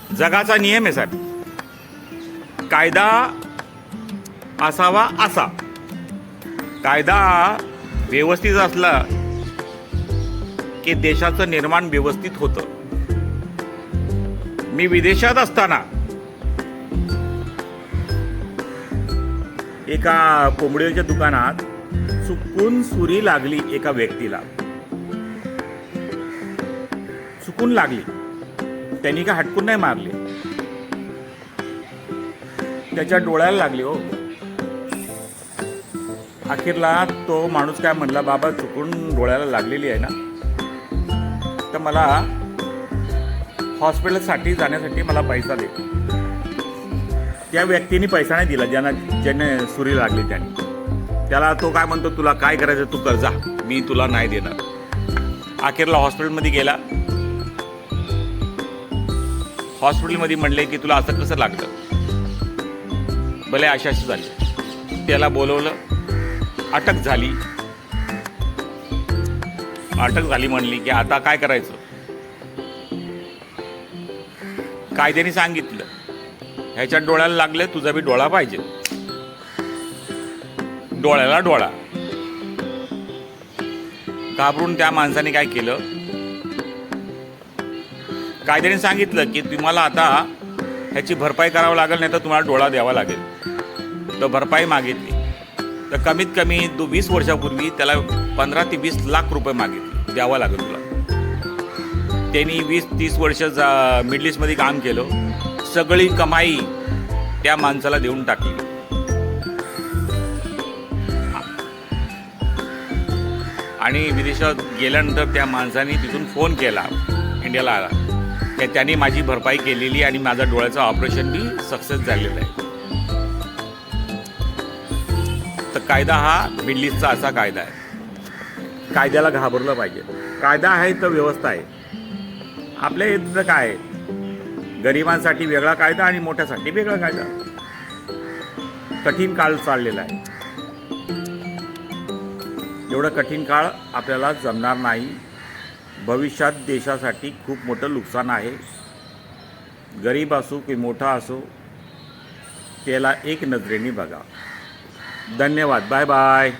जगाचा नियम आहे साहेब, कायदा असावा असा. कायदा व्यवस्थित असला की देशाचं निर्माण व्यवस्थित होतं. मी विदेशात असताना एका कोंबडीच्या दुकानात चुकून सुरी लागली एका व्यक्तीला. चुकून लागली, त्यांनी का हटकून नाही मारली, त्याच्या डोळ्याला लागली. हो, अखेरला तो माणूस काय म्हणला, बाबा चुकून डोळ्याला लागलेली आहे ना, तर मला हॉस्पिटलसाठी जाण्यासाठी मला पैसा दे. त्या व्यक्तीने पैसा नाही दिला, ज्याने सुरी लागली त्याने. त्याला तो काय म्हणतो, तुला काय करायचं तू कर जा, मी तुला नाही देणार. अखेरला हॉस्पिटलमध्ये गेला. हॉस्पिटलमध्ये म्हणले की तुला असं कसं लागतं, भले अशी झाली. त्याला बोलवलं, अटक झाली. म्हणली की आता काय करायचं. कायद्याने सांगितलं, ह्याच्या डोळ्याला लागले, तुझा बी डोळा पाहिजे. डोळ्याला डोळा. घाबरून त्या माणसाने काय केलं, कायद्याने सांगितलं की तुम्हाला आता ह्याची भरपाई करावं लागेल, नाही तर तुम्हाला डोळा द्यावा लागेल. तर भरपाई मागितली. तर कमीत कमी 20 वर्षापूर्वी त्याला 15 ते 20 लाख रुपये मागितले, द्यावा लागेल तुला. त्यांनी 20-30 वर्ष मिडल ईस्टमध्ये काम केलं. सगळी कमाई त्या माणसाला देऊन टाकली. आणि विदेशात गेल्यानंतर त्या माणसाने तिथून फोन केला, इंडियाला आला, की त्यांनी माझी भरपाई केलेली आणि माझा डोळ्याचं ऑपरेशन बी सक्सेस झालेलं आहे. तर कायदा हा मिडल ईस्टचा असा कायदा आहे. कायद्याला घाबरलं पाहिजे. कायदा आहे तर व्यवस्था आहे. आपल्या इथं काय आहे, गरिबांसाठी वेगळा कायदा आणि मोठ्यासाठी वेगळा कायदा. कठीण काळ चाललेला आहे. एवढं कठीण काळ आपल्याला जमणार नाही. भविष्यात देशासाठी खूप मोठं नुकसान आहे. गरीब असो की मोठा असो, त्याला एक नजरेने बघा. धन्यवाद. Bye bye.